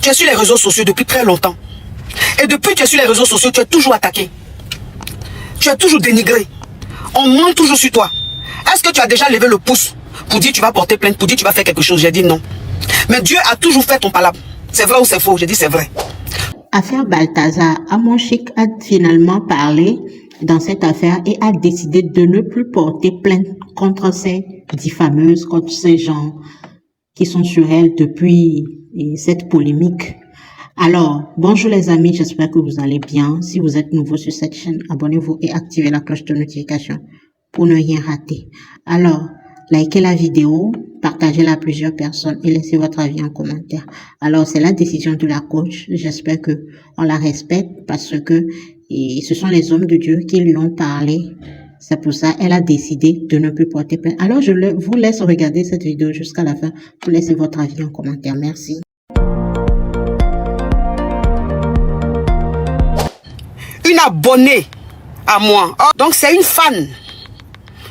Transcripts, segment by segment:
Tu es sur les réseaux sociaux depuis très longtemps. Et depuis que tu es sur les réseaux sociaux, tu es toujours attaqué. Tu es toujours dénigré. On ment toujours sur toi. Est-ce que tu as déjà levé le pouce pour dire tu vas porter plainte, pour dire tu vas faire quelque chose? J'ai dit non. Mais Dieu a toujours fait ton palabre. C'est vrai ou c'est faux? J'ai dit c'est vrai. Affaire Balthazar, Amon Chic a finalement parlé dans cette affaire et a décidé de ne plus porter plainte contre ces diffameuses, contre ces gens qui sont sur elle depuis cette polémique. Alors, bonjour les amis, j'espère que vous allez bien. Si vous êtes nouveau sur cette chaîne, abonnez-vous et activez la cloche de notification pour ne rien rater. Alors, likez la vidéo, partagez-la à plusieurs personnes et laissez votre avis en commentaire. Alors, c'est la décision de la coach. J'espère que on la respecte parce que ce sont les hommes de Dieu qui lui ont parlé. C'est pour ça qu'elle a décidé de ne plus porter plainte. Alors, je vous laisse regarder cette vidéo jusqu'à la fin pour laisser votre avis en commentaire. Merci. Une abonnée à moi. Donc, c'est une fan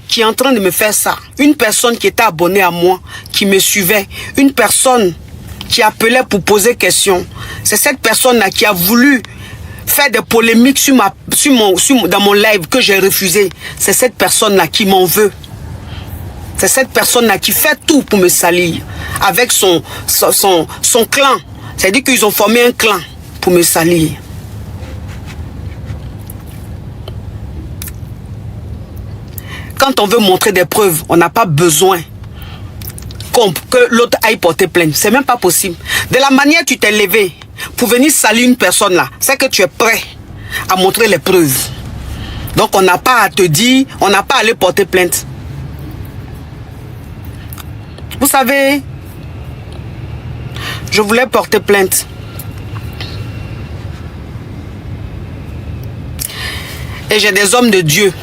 qui est en train de me faire ça. Une personne qui était abonnée à moi, qui me suivait. Une personne qui appelait pour poser question. C'est cette personne-là qui a voulu faire des polémiques dans mon live que j'ai refusé. C'est cette personne-là qui m'en veut. C'est cette personne-là qui fait tout pour me salir. Avec son clan. C'est-à-dire qu'ils ont formé un clan pour me salir. Quand on veut montrer des preuves, on n'a pas besoin que l'autre aille porter plainte. C'est même pas possible. De la manière dont tu t'es levé pour venir salir une personne là, c'est que tu es prêt à montrer les preuves. Donc on n'a pas à te dire, on n'a pas à aller porter plainte. Vous savez, je voulais porter plainte. Et j'ai des hommes de Dieu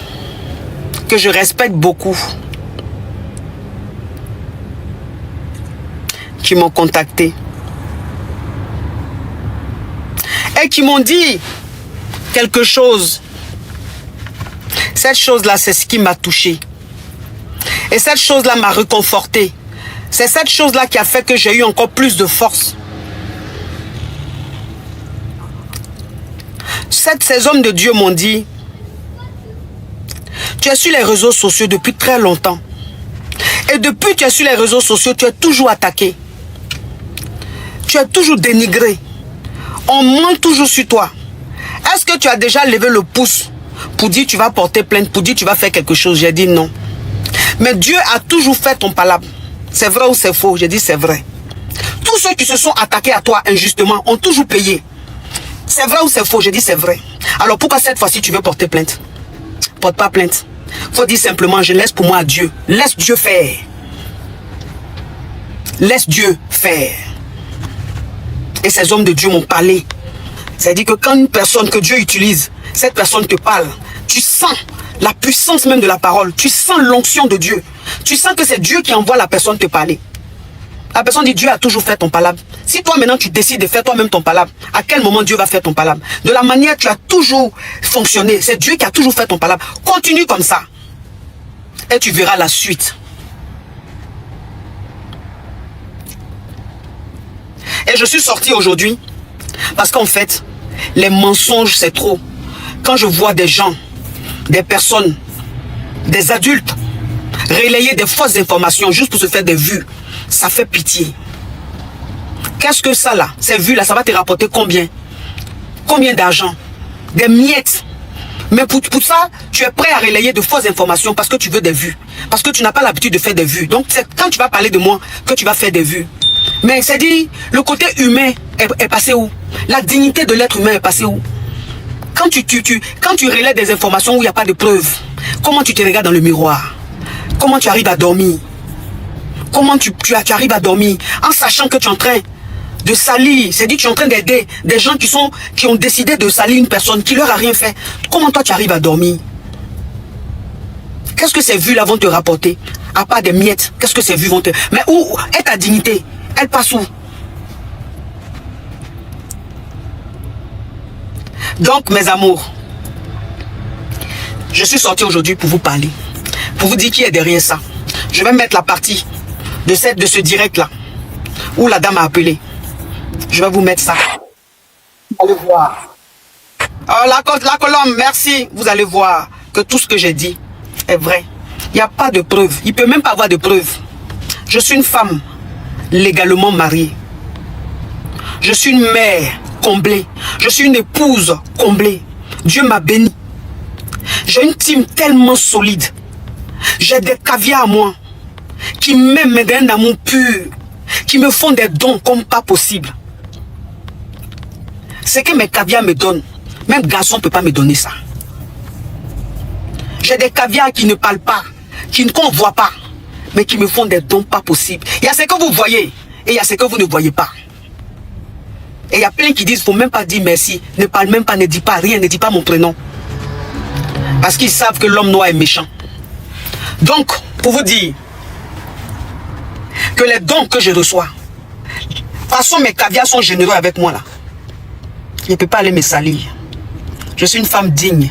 que je respecte beaucoup, qui m'ont contacté et qui m'ont dit quelque chose. Cette chose-là, c'est ce qui m'a touché. Et cette chose-là m'a réconforté. C'est cette chose-là qui a fait que j'ai eu encore plus de force. Ces hommes de Dieu m'ont dit: tu es sur les réseaux sociaux depuis très longtemps. Et depuis que tu es sur les réseaux sociaux, tu es toujours attaqué. Tu es toujours dénigré. On ment toujours sur toi. Est-ce que tu as déjà levé le pouce pour dire tu vas porter plainte, pour dire tu vas faire quelque chose? J'ai dit non. Mais Dieu a toujours fait ton palabre. C'est vrai ou c'est faux? J'ai dit c'est vrai. Tous ceux qui se sont attaqués à toi injustement ont toujours payé. C'est vrai ou c'est faux? J'ai dit c'est vrai. Alors pourquoi cette fois-ci tu veux porter plainte? Porte pas plainte. Faut dire simplement je laisse pour moi à Dieu. Laisse Dieu faire. Laisse Dieu faire. Et ces hommes de Dieu m'ont parlé. C'est-à-dire que quand une personne que Dieu utilise, cette personne te parle, tu sens la puissance même de la parole. Tu sens l'onction de Dieu. Tu sens que c'est Dieu qui envoie la personne te parler. La personne dit Dieu a toujours fait ton palabre. Si toi maintenant tu décides de faire toi-même ton palabre, à quel moment Dieu va faire ton palabre? De la manière que tu as toujours fonctionné, c'est Dieu qui a toujours fait ton palabre. Continue comme ça. Et tu verras la suite. Et je suis sorti aujourd'hui parce qu'en fait, les mensonges c'est trop. Quand je vois des gens, des personnes, des adultes relayer des fausses informations juste pour se faire des vues, ça fait pitié. Qu'est-ce que ça là? Ces vues là, ça va te rapporter combien? Combien d'argent? Des miettes. Mais pour ça, tu es prêt à relayer de fausses informations parce que tu veux des vues. Parce que tu n'as pas l'habitude de faire des vues. Donc c'est quand tu vas parler de moi que tu vas faire des vues. Mais c'est dit, le côté humain est passé où? La dignité de l'être humain est passée où? Quand tu relais des informations où il n'y a pas de preuves, comment tu te regardes dans le miroir? Comment tu arrives à dormir? Comment tu arrives à dormir en sachant que tu es en train de salir? C'est dit tu es en train d'aider des gens qui ont décidé de salir une personne qui leur a rien fait. Comment toi tu arrives à dormir? Qu'est-ce que ces vues-là vont te rapporter? À part des miettes, qu'est-ce que ces vues vont te... Mais où est ta dignité? Elle passe où? Donc mes amours, je suis sorti aujourd'hui pour vous parler, pour vous dire qui est derrière ça. Je vais mettre la partie de ce direct là où la dame a appelé. Je vais vous mettre ça. Vous allez voir. Oh, la colombe, merci. Vous allez voir que tout ce que j'ai dit est vrai. Il n'y a pas de preuve. Il ne peut même pas avoir de preuve. Je suis une femme légalement mariée. Je suis une mère comblée. Je suis une épouse comblée. Dieu m'a béni. J'ai une team tellement solide. J'ai des caviars à moi qui m'aiment d'un amour pur, qui me font des dons comme pas possible. C'est que mes caviars me donnent. Même garçon ne peut pas me donner ça. J'ai des caviars qui ne parlent pas, qu'on ne voit pas, mais qui me font des dons pas possibles. Il y a ce que vous voyez et il y a ce que vous ne voyez pas. Et il y a plein qui disent, il ne faut même pas dire merci. Ne parle même pas, ne dis pas rien, ne dis pas mon prénom. Parce qu'ils savent que l'homme noir est méchant. Donc, pour vous dire que les dons que je reçois, de toute façon mes caviars sont généreux avec moi là. Il ne peut pas aller me salir. Je suis une femme digne.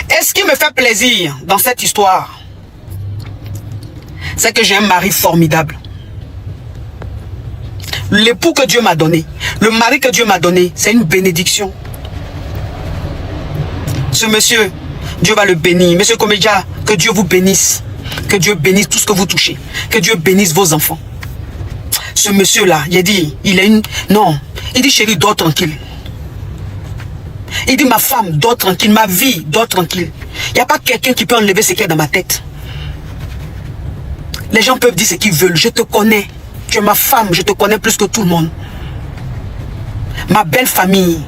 Et ce qui me fait plaisir dans cette histoire, c'est que j'ai un mari formidable. L'époux que Dieu m'a donné, le mari que Dieu m'a donné, c'est une bénédiction. Ce monsieur, Dieu va le bénir. Monsieur Komedia, que Dieu vous bénisse. Que Dieu bénisse tout ce que vous touchez. Que Dieu bénisse vos enfants. Ce monsieur-là, il a dit, il a une... Non, il dit, chérie, dors tranquille. Il dit, ma femme, dors tranquille. Ma vie, dors tranquille. Il n'y a pas quelqu'un qui peut enlever ce qu'il y a dans ma tête. Les gens peuvent dire ce qu'ils veulent. Je te connais. Tu es ma femme. Je te connais plus que tout le monde. Ma belle famille.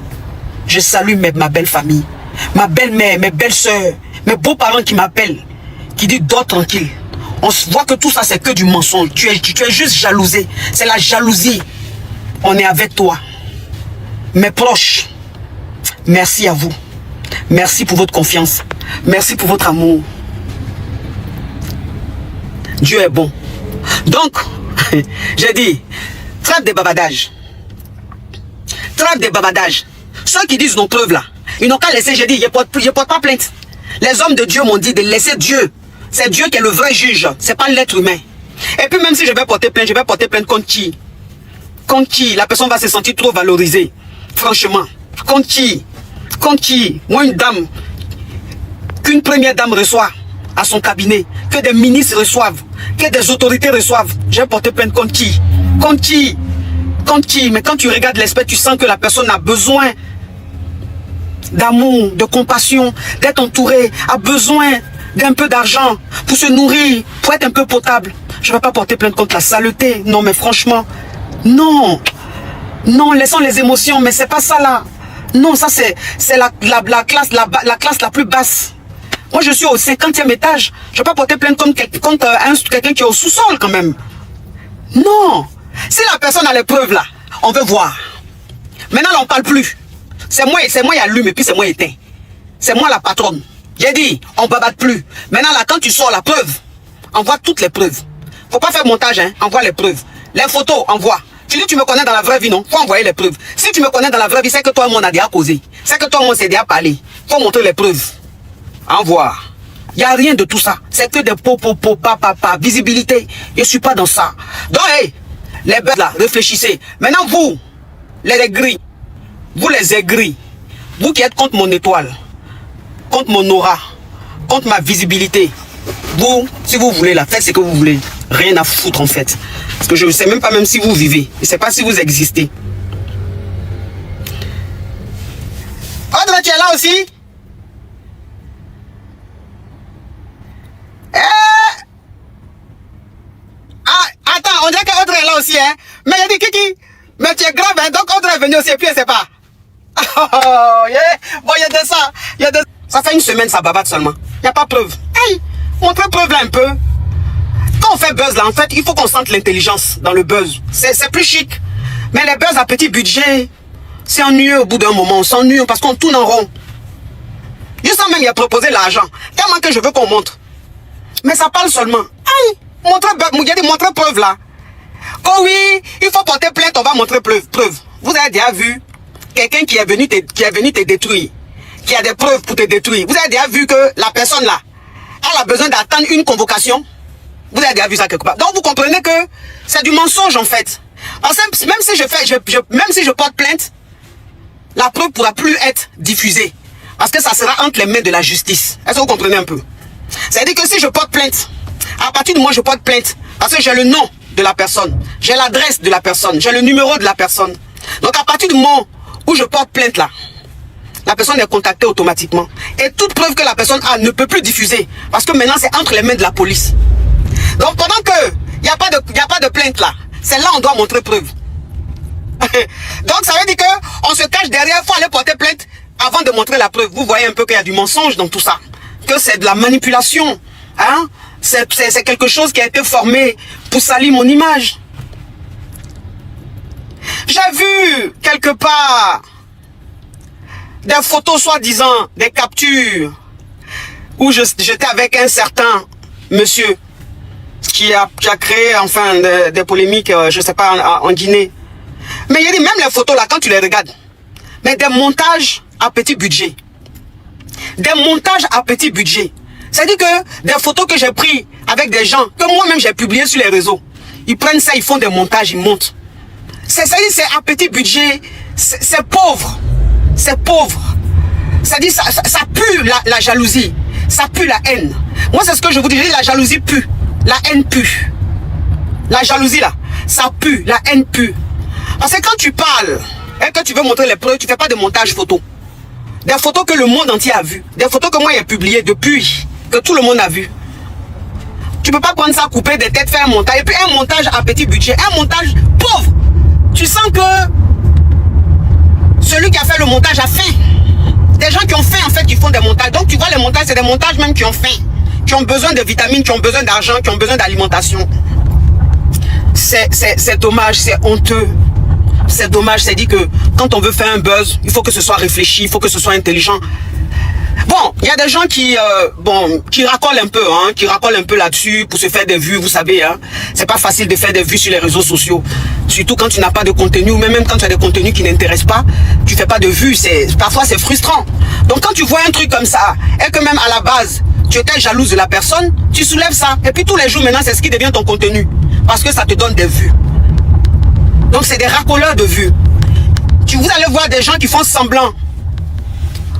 Je salue ma belle famille. Ma belle-mère, mes belles-sœurs, mes beaux-parents qui m'appellent. Qui disent, dors tranquille. On se voit que tout ça, c'est que du mensonge. Tu es juste jalousé. C'est la jalousie. On est avec toi. Mes proches, merci à vous. Merci pour votre confiance. Merci pour votre amour. Dieu est bon. Donc, j'ai dit, trêve des bavardages. Trêve des bavardages. Ceux qui disent non preuve là, ils n'ont qu'à laisser, j'ai dit, je porte pas plainte. Les hommes de Dieu m'ont dit de laisser Dieu. C'est Dieu qui est le vrai juge. C'est pas l'être humain. Et puis même si je vais porter plainte, je vais porter plainte contre qui? Contre qui? La personne va se sentir trop valorisée. Franchement. Contre qui? Contre qui? Moi, une dame, qu'une première dame reçoit à son cabinet, que des ministres reçoivent, que des autorités reçoivent, je vais porter plainte contre qui? Contre qui? Contre qui? Mais quand tu regardes l'esprit, tu sens que la personne a besoin d'amour, de compassion, d'être entourée, a besoin d'un peu d'argent pour se nourrir, pour être un peu potable. Je ne vais pas porter plainte contre la saleté. Non, mais franchement, non. Non, laissons les émotions, mais c'est pas ça là. Non, ça c'est la classe la plus basse. Moi, je suis au 50e étage. Je ne vais pas porter plainte contre quelqu'un qui est au sous-sol quand même. Non. Si la personne a les preuves là, on veut voir. Maintenant, là, on ne parle plus. C'est moi, il allume et puis c'est moi éteint. C'est moi la patronne. J'ai dit, on ne babatte plus. Maintenant, là, quand tu sors la preuve, envoie toutes les preuves. Faut pas faire montage, hein. Envoie les preuves. Les photos, envoie. Tu dis, tu me connais dans la vraie vie, non? Faut envoyer les preuves. Si tu me connais dans la vraie vie, c'est que toi, on a déjà causé. C'est que toi, on s'est déjà parlé. Faut montrer les preuves. Envoie. Il n'y a rien de tout ça. C'est que des papa. Visibilité. Je ne suis pas dans ça. Donc, hey, les bêtes là, réfléchissez. Maintenant, vous, les aigris, vous les aigris, vous qui êtes contre mon étoile, contre mon aura, contre ma visibilité, vous, si vous voulez là, faites ce que vous voulez. Rien à foutre en fait. Parce que je ne sais même pas même si vous vivez. Je ne sais pas si vous existez. Audrey, tu es là aussi? Ah, attends, on dirait qu'Audrey est là aussi, hein. Mais il a dit Kiki, mais tu es grave, hein. Donc Audrey est venue aussi et puis elle ne sait pas. Oh, yeah. Bon, il y a de ça. Ça fait une semaine, ça babatte seulement. Il n'y a pas preuve. Hey, montrez preuve là un peu. Quand on fait buzz là, en fait, il faut qu'on sente l'intelligence dans le buzz. C'est plus chic. Mais les buzz à petit budget, c'est ennuyeux au bout d'un moment. On s'ennuie parce qu'on tourne en rond. Juste même, il a proposé l'argent. Tellement que je veux qu'on montre. Mais ça parle seulement. Aïe, montrez preuve là. Oh oui, il faut porter plainte, on va montrer preuve. Vous avez déjà vu quelqu'un qui est venu te détruire, qui a des preuves pour te détruire. Vous avez déjà vu que la personne là, elle a besoin d'attendre une convocation. Vous avez déjà vu ça quelque part. Donc vous comprenez que c'est du mensonge en fait. Parce que même si même si je porte plainte, la preuve ne pourra plus être diffusée. Parce que ça sera entre les mains de la justice. Est-ce que vous comprenez un peu? C'est-à-dire que si je porte plainte, à partir du moment où je porte plainte, parce que j'ai le nom de la personne, j'ai l'adresse de la personne, j'ai le numéro de la personne. Donc à partir du moment où je porte plainte là, la personne est contactée automatiquement. Et toute preuve que la personne a ne peut plus diffuser. Parce que maintenant c'est entre les mains de la police. Donc pendant que il n'y a pas de plainte là, c'est là on doit montrer preuve. Donc ça veut dire qu'on se cache derrière, il faut aller porter plainte avant de montrer la preuve. Vous voyez un peu qu'il y a du mensonge dans tout ça. Que c'est de la manipulation. Hein? C'est quelque chose qui a été formé pour salir mon image. J'ai vu quelque part des photos soi-disant, des captures, où j'étais avec un certain monsieur qui a créé enfin des polémiques, je ne sais pas, en Guinée. Mais il y a dit, même les photos là, quand tu les regardes, mais des montages à petit budget. Des montages à petit budget. C'est-à-dire que des photos que j'ai prises avec des gens, que moi-même j'ai publiées sur les réseaux, ils prennent ça, ils font des montages, ils montent. C'est-à-dire c'est à petit budget, c'est pauvre. C'est pauvre. C'est-à-dire ça pue la jalousie. Ça pue la haine. Moi c'est ce que je vous dis, la jalousie pue. La haine pue. La jalousie là, ça pue, la haine pue. Parce que quand tu parles et que tu veux montrer les preuves, tu ne fais pas de montage photo. Des photos que le monde entier a vues. Des photos que moi j'ai publiées depuis, que tout le monde a vu. Tu ne peux pas prendre ça, couper des têtes, faire un montage. Et puis un montage à petit budget, un montage pauvre. Tu sens que celui qui a fait le montage a faim. Des gens qui ont faim en fait, qui font des montages. Donc tu vois les montages, c'est des montages même qui ont faim. Qui ont besoin de vitamines, qui ont besoin d'argent, qui ont besoin d'alimentation. C'est dommage, c'est honteux. C'est dommage, c'est dit que quand on veut faire un buzz, il faut que ce soit réfléchi, il faut que ce soit intelligent. Bon, il y a des gens qui racolent un peu, hein, qui racolent un peu là-dessus pour se faire des vues, vous savez, hein. C'est pas facile de faire des vues sur les réseaux sociaux. Surtout quand tu n'as pas de contenu, ou même quand tu as des contenus qui n'intéressent pas, tu fais pas de vues, parfois c'est frustrant. Donc quand tu vois un truc comme ça, et que même à la base, tu étais jalouse de la personne, tu soulèves ça. Et puis tous les jours maintenant, c'est ce qui devient ton contenu. Parce que ça te donne des vues. Donc c'est des racoleurs de vues. Vous allez voir des gens qui font semblant.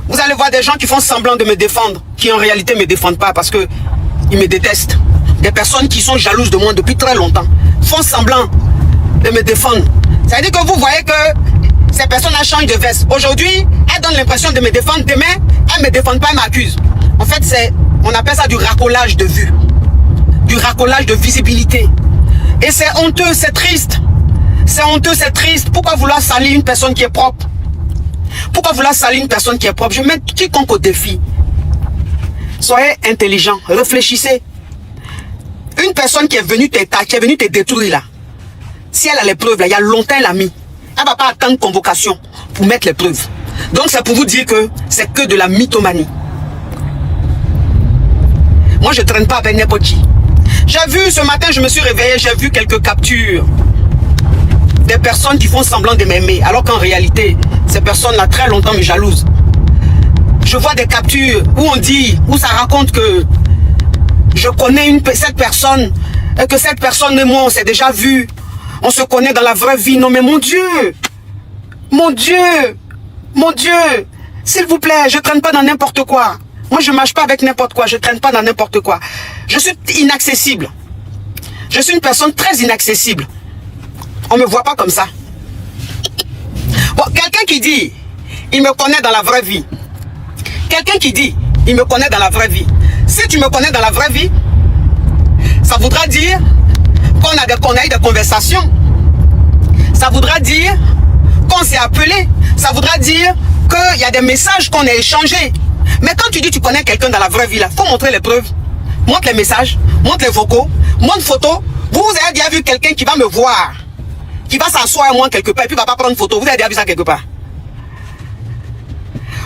Vous allez voir des gens qui font semblant de me défendre, qui en réalité ne me défendent pas parce que ils me détestent. Des personnes qui sont jalouses de moi depuis très longtemps font semblant de me défendre. Ça veut dire que vous voyez que ces personnes-là changent de veste. Aujourd'hui, elles donnent l'impression de me défendre. Demain, elles ne me défendent pas, elles m'accusent. En fait, on appelle ça du racolage de vue. Du racolage de visibilité. Et c'est honteux, c'est triste. C'est honteux, c'est triste. Pourquoi vouloir salir une personne qui est propre? Pourquoi vouloir salir une personne qui est propre? Je mets quiconque au défi. Soyez intelligent, réfléchissez. Une personne qui est venue te détruire là, si elle a les preuves là, il y a longtemps elle a mis. Elle ne va pas attendre convocation pour mettre les preuves. Donc c'est pour vous dire que c'est que de la mythomanie. Moi je ne traîne pas avec n'importe qui. J'ai vu ce matin, je me suis réveillé, j'ai vu quelques captures des personnes qui font semblant de m'aimer, alors qu'en réalité, ces personnes-là très longtemps me jalousent. Je vois des captures où on dit, où ça raconte que je connais cette personne, et que cette personne et moi, on s'est déjà vu, on se connaît dans la vraie vie. Non mais mon Dieu, mon Dieu, mon Dieu, s'il vous plaît, je ne traîne pas dans n'importe quoi. Moi, je ne marche pas avec n'importe quoi, je ne traîne pas dans n'importe quoi. Je suis inaccessible. Je suis une personne très inaccessible. On ne me voit pas comme ça. Bon, quelqu'un qui dit, il me connaît dans la vraie vie. Quelqu'un qui dit, il me connaît dans la vraie vie. Si tu me connais dans la vraie vie, ça voudra dire qu'on a eu des conversations. Ça voudra dire qu'on s'est appelé. Ça voudra dire qu'il y a des messages qu'on a échangés. Mais quand tu dis que tu connais quelqu'un dans la vraie vie, il faut montrer les preuves. Montre les messages, montre les vocaux, montre photos. Vous avez déjà vu quelqu'un qui va me voir, qui va s'asseoir à moi quelque part et puis va pas prendre photo. Vous avez déjà vu ça quelque part?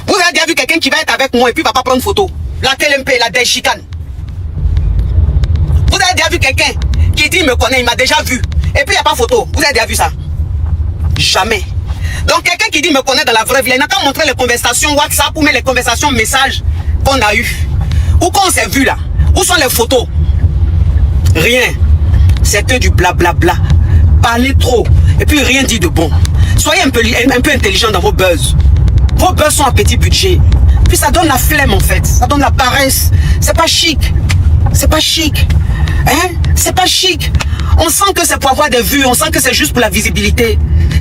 Vous avez déjà vu quelqu'un qui va être avec moi et puis va pas prendre photo? La TLMP, la Deshikane. Vous avez déjà vu quelqu'un qui dit il me connaît, il m'a déjà vu et puis il n'y a pas photo? Vous avez déjà vu ça? Jamais. Donc quelqu'un qui dit il me connaît dans la vraie vie, il n'a qu'à montrer les conversations WhatsApp ou même les conversations messages qu'on a eues. Ou qu'on s'est vu là. Où sont les photos? Rien. C'est que du blablabla. parler trop et puis rien dire de bon. Soyez un peu intelligent dans vos buzz. Vos buzz sont à petit budget. Puis ça donne la flemme en fait. Ça donne la paresse. C'est pas chic. C'est pas chic. Hein? C'est pas chic. On sent que c'est pour avoir des vues. On sent que c'est juste pour la visibilité.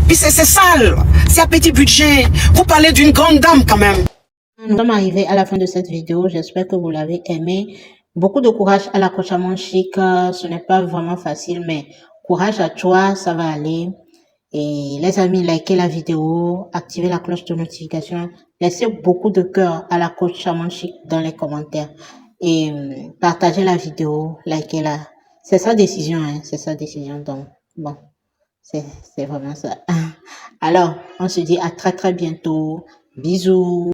Puis c'est sale. C'est à petit budget. Vous parlez d'une grande dame quand même. Nous sommes arrivés à la fin de cette vidéo. J'espère que vous l'avez aimé. Beaucoup de courage à la coach Amon Chic. Ce n'est pas vraiment facile, mais courage à toi, ça va aller. Et les amis, likez la vidéo, activez la cloche de notification, laissez beaucoup de cœur à la coach Amon Chic dans les commentaires. Et partagez la vidéo, likez-la. C'est sa décision, hein, c'est sa décision. Donc, bon, c'est vraiment ça. Alors, on se dit à très très bientôt. Bisous.